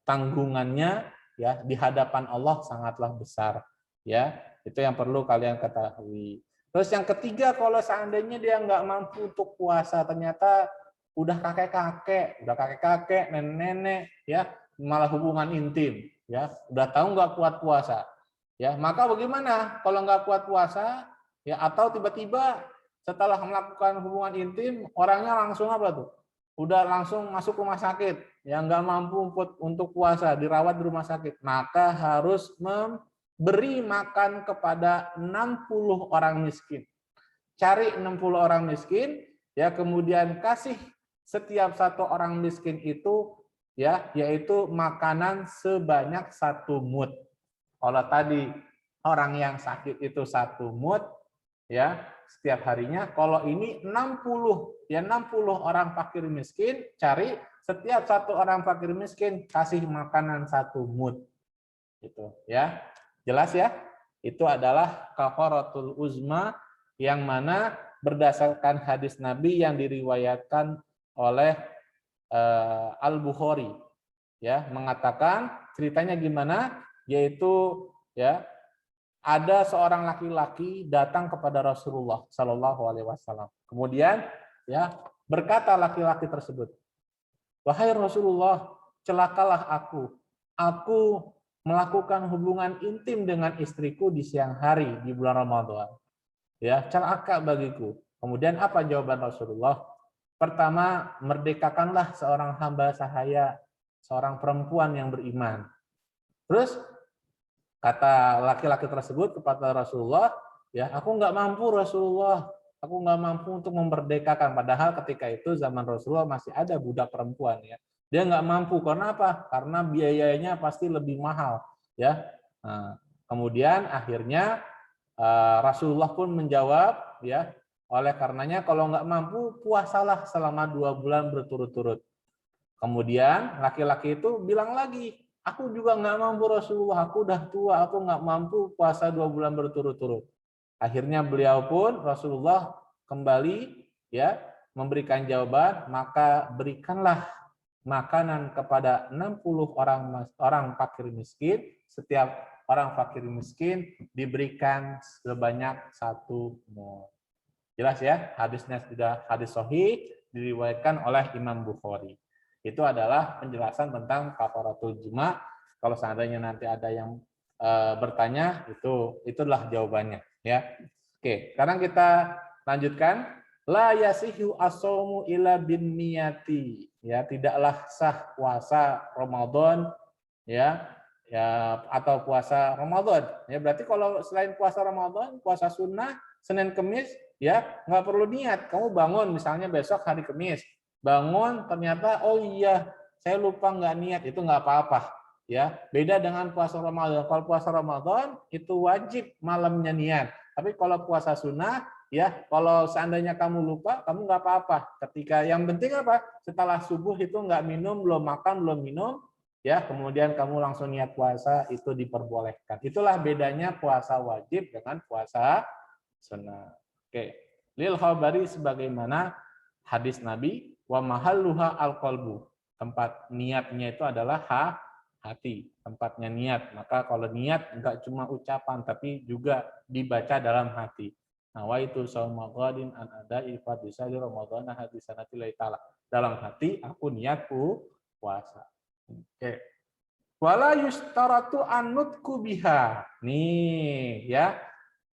tanggungannya ya di hadapan Allah sangatlah besar ya. Itu yang perlu kalian ketahui. Terus yang ketiga, kalau seandainya dia nggak mampu untuk puasa, ternyata udah kakek-kakek, nenek-nenek ya, malah hubungan intim ya, udah tahu nggak kuat puasa ya, maka bagaimana kalau nggak kuat puasa ya, atau tiba-tiba setelah melakukan hubungan intim orangnya langsung udah langsung masuk rumah sakit, yang nggak mampu untuk puasa, dirawat di rumah sakit, maka harus memberi makan kepada 60 orang miskin. Cari 60 orang miskin, ya, kemudian kasih setiap 1 orang miskin itu, ya, yaitu makanan sebanyak 1 mud. Kalau tadi orang yang sakit itu 1 mud, ya, setiap harinya. Kalau ini 60, ya 60 orang fakir miskin, cari setiap 1 orang fakir miskin kasih makanan 1 mud. Gitu ya. Jelas ya? Itu adalah kafaratul uzma, yang mana berdasarkan hadis Nabi yang diriwayatkan oleh Al-Bukhari, ya, mengatakan ceritanya gimana, yaitu ya ada seorang laki-laki datang kepada Rasulullah Shallallahu Alaihi Wasallam. Kemudian ya berkata laki-laki tersebut, wahai Rasulullah, celakalah aku melakukan hubungan intim dengan istriku di siang hari di bulan Ramadan. Ya, celaka bagiku. Kemudian apa jawaban Rasulullah? Pertama, merdekakanlah seorang hamba sahaya, seorang perempuan yang beriman. Terus kata laki-laki tersebut kepada Rasulullah, ya, aku nggak mampu Rasulullah, aku nggak mampu untuk memerdekakan. Padahal ketika itu zaman Rasulullah masih ada budak perempuan, ya. Dia nggak mampu, karena apa? Karena biayanya pasti lebih mahal, ya. Nah, kemudian akhirnya Rasulullah pun menjawab, ya, oleh karenanya kalau nggak mampu puasalah selama 2 bulan berturut-turut. Kemudian laki-laki itu bilang lagi, aku juga nggak mampu Rasulullah, aku udah tua, aku nggak mampu puasa 2 bulan berturut-turut. Akhirnya beliau pun Rasulullah kembali, ya, memberikan jawaban, maka berikanlah makanan kepada 60 orang fakir miskin, setiap orang fakir miskin diberikan sebanyak 1 mud. Jelas ya, hadisnya sudah hadis sahih, diriwayatkan oleh Imam Bukhari. Itu adalah penjelasan tentang kafaratul jima'. Kalau seandainya nanti ada yang bertanya, itulah jawabannya, ya. Oke, sekarang kita lanjutkan. La yasihu as-shaumu illa bin niyati. Ya, tidaklah sah puasa Ramadan, ya, atau puasa Ramadan. Ya, berarti kalau selain puasa Ramadan, puasa sunnah Senin Kemis, ya, nggak perlu niat. Kamu bangun misalnya besok hari Kemis, bangun ternyata oh iya saya lupa nggak niat, itu nggak apa-apa, ya. Beda dengan puasa Ramadan. Kalau puasa Ramadan itu wajib malamnya niat. Tapi kalau puasa sunnah, ya, kalau seandainya kamu lupa, kamu nggak apa-apa. Ketika yang penting apa? Setelah subuh itu nggak minum, belum makan, belum minum, ya, kemudian kamu langsung niat puasa, itu diperbolehkan. Itulah bedanya puasa wajib dengan puasa sunnah. Oke, lil khabari sebagaimana hadis Nabi, wa mahalluha al-qalbu. Tempat niatnya itu adalah hati, tempatnya niat. Maka kalau niat enggak cuma ucapan tapi juga dibaca dalam hati. Nawaitu shauma ghadin an ada'i fardhi syahri ramadhana hadisanati lillahi ta'ala. Dalam hati aku niatku puasa. Oke. Wala yustaratu annutku biha. Nih, ya.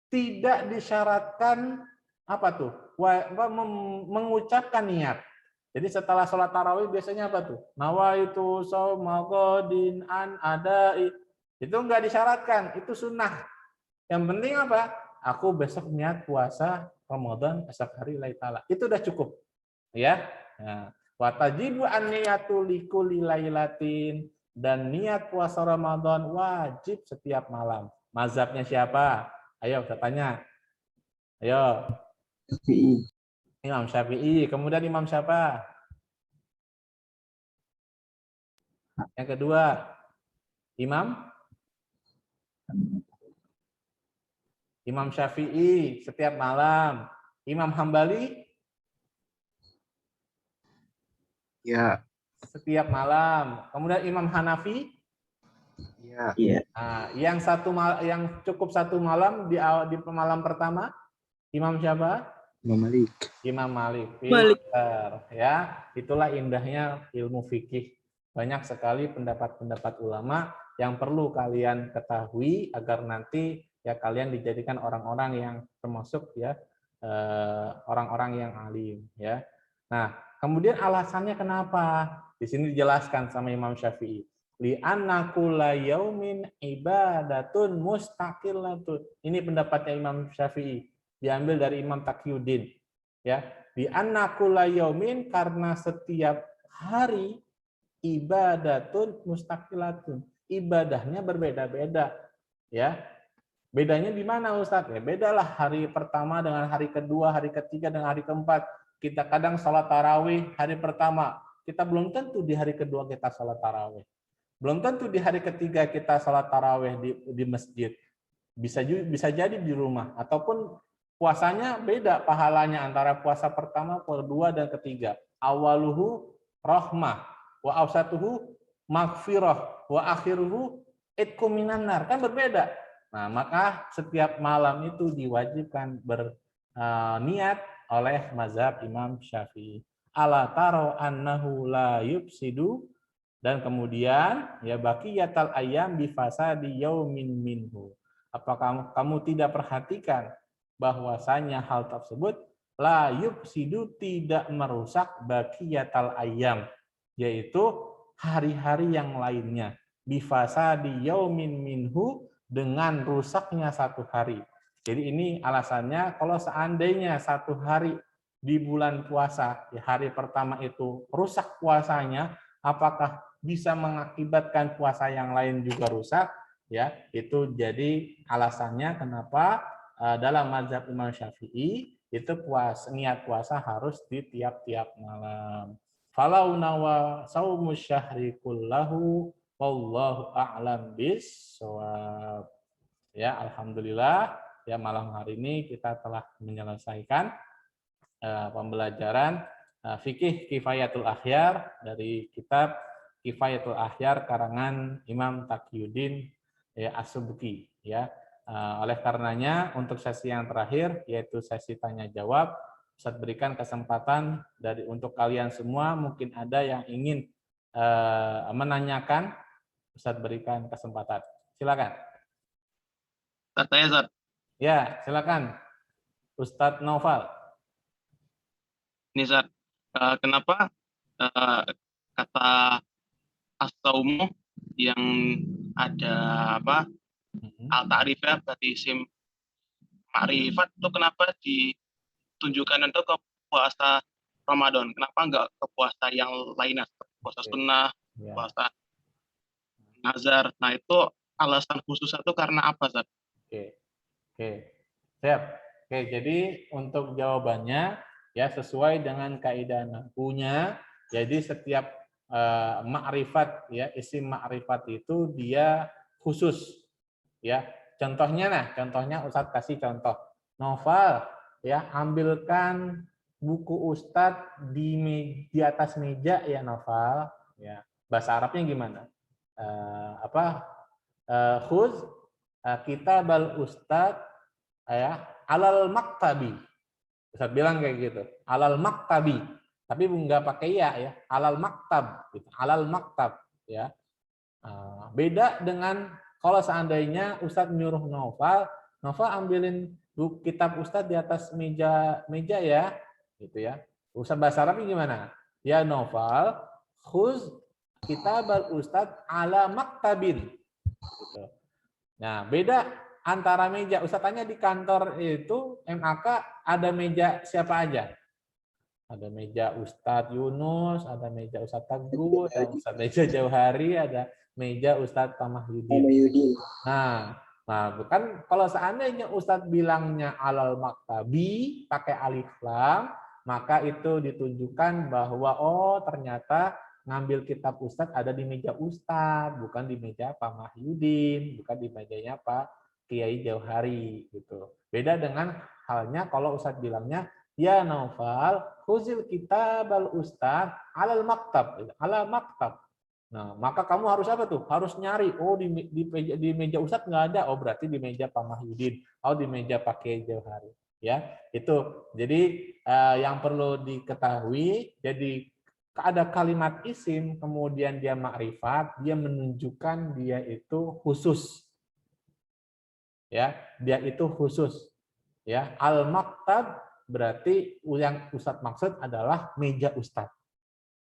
Tidak disyaratkan apa tuh? Mengucapkan niat. Jadi setelah sholat tarawih biasanya apa tuh? Nawaitu shauma ghadin an ada'i. Itu enggak disyaratkan, itu sunnah. Yang penting apa? Aku besok niat puasa Ramadan esok hari lillahi ta'ala. Itu udah cukup. Ya. Nah, wa tajibu an-niyatu likulli lailatin, dan niat puasa Ramadan wajib setiap malam. Mazhabnya siapa? Ayo saya tanya. Ayo. Syafi'i. Imam Syafi'i. Kemudian Imam siapa? Yang kedua, Imam Syafi'i setiap malam. Imam Hambali? Ya. Setiap malam. Kemudian Imam Hanafi? Ya. Iya. Nah, yang cukup 1 malam di malam pertama, Imam siapa? Imam Malik. Imam Malik. Malik. Ya, itulah indahnya ilmu fikih. Banyak sekali pendapat-pendapat ulama yang perlu kalian ketahui agar nanti ya kalian dijadikan orang-orang yang termasuk ya orang-orang yang alim, ya. Nah, kemudian alasannya kenapa? Di sini dijelaskan sama Imam Syafi'i. Li'anna kulla yaumin ibadatun mustaqillatun. Ini pendapatnya Imam Syafi'i, diambil dari Imam Taqiyuddin, ya. Li'anna kulla yaumin, karena setiap hari ibadatun mustaqillatun. Ibadahnya berbeda-beda, ya. Bedanya di mana Ustadz? Ya bedalah hari pertama dengan hari kedua, hari ketiga dengan hari keempat. Kita kadang sholat tarawih hari pertama, kita belum tentu di hari kedua kita sholat tarawih. Belum tentu di hari ketiga kita sholat tarawih di masjid. Bisa jadi di rumah. Ataupun puasanya beda pahalanya antara puasa pertama, kedua, dan ketiga. Awaluhu rahmah, wa awsatuhu maghfirah, wa akhiruhu itqum minan nar. Kan berbeda. Nah, maka setiap malam itu diwajibkan berniat oleh mazhab Imam Syafi'i. Ala taro annahu la yufsidu, dan kemudian ya baqiyatal ayyam bi fasadi yaumin minhu. Apakah kamu tidak perhatikan bahwasanya hal tersebut la yufsidu, tidak merusak baqiyatal ayyam, yaitu hari-hari yang lainnya, bi fasadi yaumin minhu, dengan rusaknya 1 hari. Jadi ini alasannya kalau seandainya 1 hari di bulan puasa, di hari pertama itu rusak puasanya, apakah bisa mengakibatkan puasa yang lain juga rusak? Ya, itu jadi alasannya kenapa dalam mazhab Imam Syafi'i itu niat puasa harus di tiap-tiap malam. Falau nawa saumus syahri kullahu wallahu a'lam bis-shawab. Ya, alhamdulillah ya malam hari ini kita telah menyelesaikan pembelajaran fikih Kifayatul Akhyar dari kitab Kifayatul Akhyar karangan Imam Taqiyuddin ya, As-Subki ya. Oleh karenanya untuk sesi yang terakhir yaitu sesi tanya jawab, Ustaz berikan kesempatan untuk kalian semua, mungkin ada yang ingin menanyakan, Ustaz berikan kesempatan. Silakan. Ustaz. Ya, silakan. Ustaz Noval. Ini Ustaz, kenapa kata as-saumu yang ada al-ta'rifnya berarti isim ma'rifat itu kenapa ditunjukkan untuk ke puasa Ramadan? Kenapa enggak ke puasa yang lainnya? Puasa sunnah, puasa nazar. Nah, itu alasan khusus itu karena apa, Ustaz? Oke. Siap. Oke, jadi untuk jawabannya ya sesuai dengan kaidah nahwunya. Jadi setiap ma'rifat ya, isim ma'rifat itu dia khusus ya. Contohnya Ustadz kasih contoh. Novel ya, ambilkan buku Ustadz di atas meja ya Novel ya. Bahasa Arabnya gimana? Khuz kitabal Ustadz ya alal maktabi. Ustadz bilang kayak gitu. Alal maktabi. Tapi nggak pakai ya, alal maktab, gitu. Alal maktab, ya. Beda dengan kalau seandainya Ustadz nyuruh Novel ambilin buku kitab Ustadz di atas meja ya, gitu ya. Ustadz bahasa Arabnya gimana? Ya Novel, khuz kitabal Ustadz ala maktabin. Gitu. Nah, beda antara meja. Ustadz tanya di kantor itu MAK ada meja siapa aja? Ada meja Ustadz Yunus, ada meja Ustadz Teguh, ada Ustadz meja Jauhari, ada meja Ustadz Tamahyudin. Nah, bukan kalau seandainya Ustadz bilangnya alal maktabi pakai alif lam, maka itu ditunjukkan bahwa oh ternyata ngambil kitab Ustadz ada di meja Ustadz, bukan di meja Pak Mahyudin, bukan di mejanya Pak Kiai Jauhari gitu. Beda dengan halnya kalau Ustadz bilangnya ya Naufal, khuzil kitabal Ustadz alal maktab, ala maktab. Nah, maka kamu harus apa tuh? Harus nyari. Oh, di meja Ustadz nggak ada. Oh, berarti di meja Pak Mahyudin. Oh, di meja Pak Kiai Jauhari. Ya, itu. Jadi yang perlu diketahui, jadi ada kalimat isim, kemudian dia makrifat, dia menunjukkan dia itu khusus. Ya, dia itu khusus. Ya, al-maktab berarti yang Ustadz maksud adalah meja Ustadz.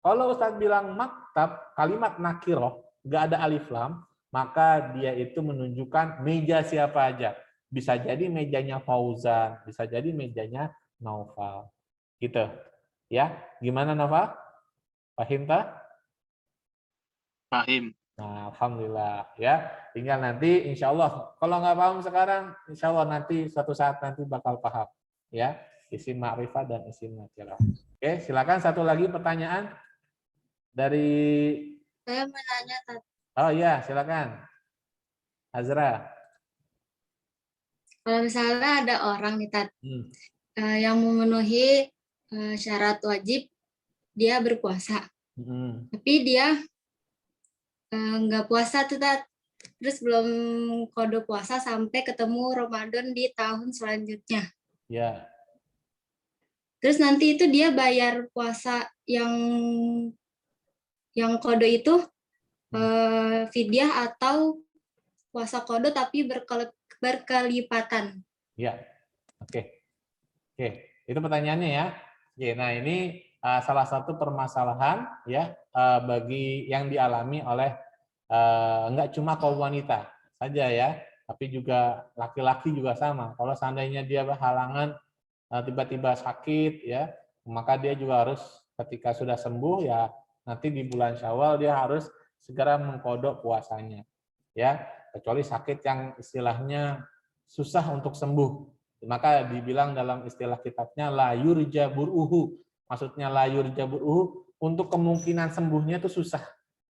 Kalau Ustadz bilang maktab, kalimat nakiroh, nggak ada alif lam, maka dia itu menunjukkan meja siapa aja. Bisa jadi mejanya Fauzan, bisa jadi mejanya Naufal. Gitu. Ya, gimana Naufal? Pahim tak? Pahim. Nah, alhamdulillah ya. Tinggal nanti insya Allah. Kalau nggak paham sekarang, insya Allah nanti suatu saat nanti bakal paham. Ya, isim ma'rifah dan isim nakirah. Oke, silakan satu lagi pertanyaan dari. Saya menanya tadi. Oh iya, silakan. Azra. Kalau misalnya ada orang nih yang memenuhi syarat wajib dia berpuasa, tapi dia nggak puasa tuh Tat. Terus belum kode puasa sampai ketemu Ramadan di tahun selanjutnya. Ya. Terus nanti itu dia bayar puasa yang kode itu fidyah atau puasa kode tapi berkelipatan. Ya. Oke. Itu pertanyaannya ya. Oke, nah ini salah satu permasalahan ya bagi yang dialami oleh enggak cuma kaum wanita saja ya, tapi juga laki-laki juga sama. Kalau seandainya dia berhalangan tiba-tiba sakit ya, maka dia juga harus ketika sudah sembuh ya nanti di bulan Syawal dia harus segera mengkodok puasanya ya, kecuali sakit yang istilahnya susah untuk sembuh. Maka dibilang dalam istilah kitabnya la yurja bur'uhu. Maksudnya la yurja bur'uhu, untuk kemungkinan sembuhnya itu susah.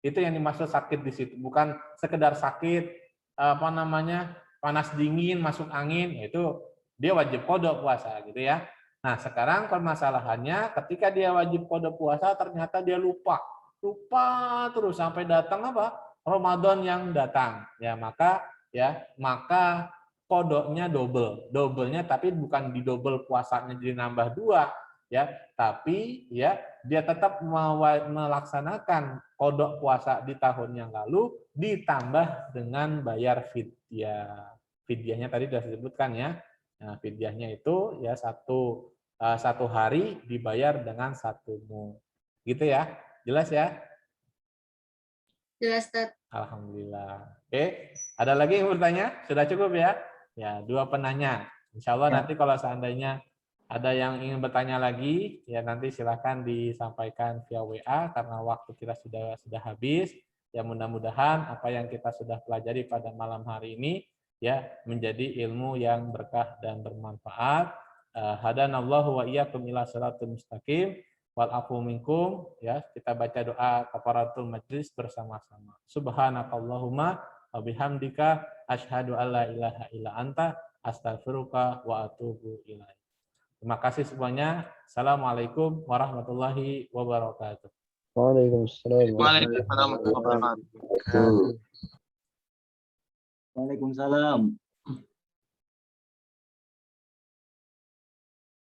Itu yang dimaksud sakit di situ, bukan sekedar sakit panas dingin, masuk angin, itu dia wajib qada puasa gitu ya. Nah, sekarang permasalahannya ketika dia wajib qada puasa ternyata dia lupa terus sampai datang Ramadan yang datang. Maka qadanya double-nya, tapi bukan di double puasanya jadi nambah 2 tapi dia tetap melaksanakan qada puasa di tahun yang lalu ditambah dengan bayar fidyah. Fidyahnya tadi sudah disebutkan ya. Nah, fidyahnya itu satu hari dibayar dengan 1 mud. Gitu ya. Jelas ya? Jelas, Ustaz. Alhamdulillah. Oke, ada lagi yang bertanya? Sudah cukup ya? Ya, 2 penanya. Insya Allah nanti kalau seandainya ada yang ingin bertanya lagi, ya nanti silahkan disampaikan via WA karena waktu kita sudah habis. Ya mudah-mudahan apa yang kita sudah pelajari pada malam hari ini ya menjadi ilmu yang berkah dan bermanfaat. Hadanallahu wa iyyakum ila shiratal mustaqim. Wal afu minkum, ya kita baca doa kafaratul majlis bersama-sama. Subhanakallahumma wa bihamdika asyhadu alla ilaha illa anta astaghfiruka wa atubu ilaik. Terima kasih semuanya. Assalamualaikum warahmatullahi wabarakatuh. Waalaikumsalam. Waalaikumsalam warahmatullahi wabarakatuh. Waalaikumsalam.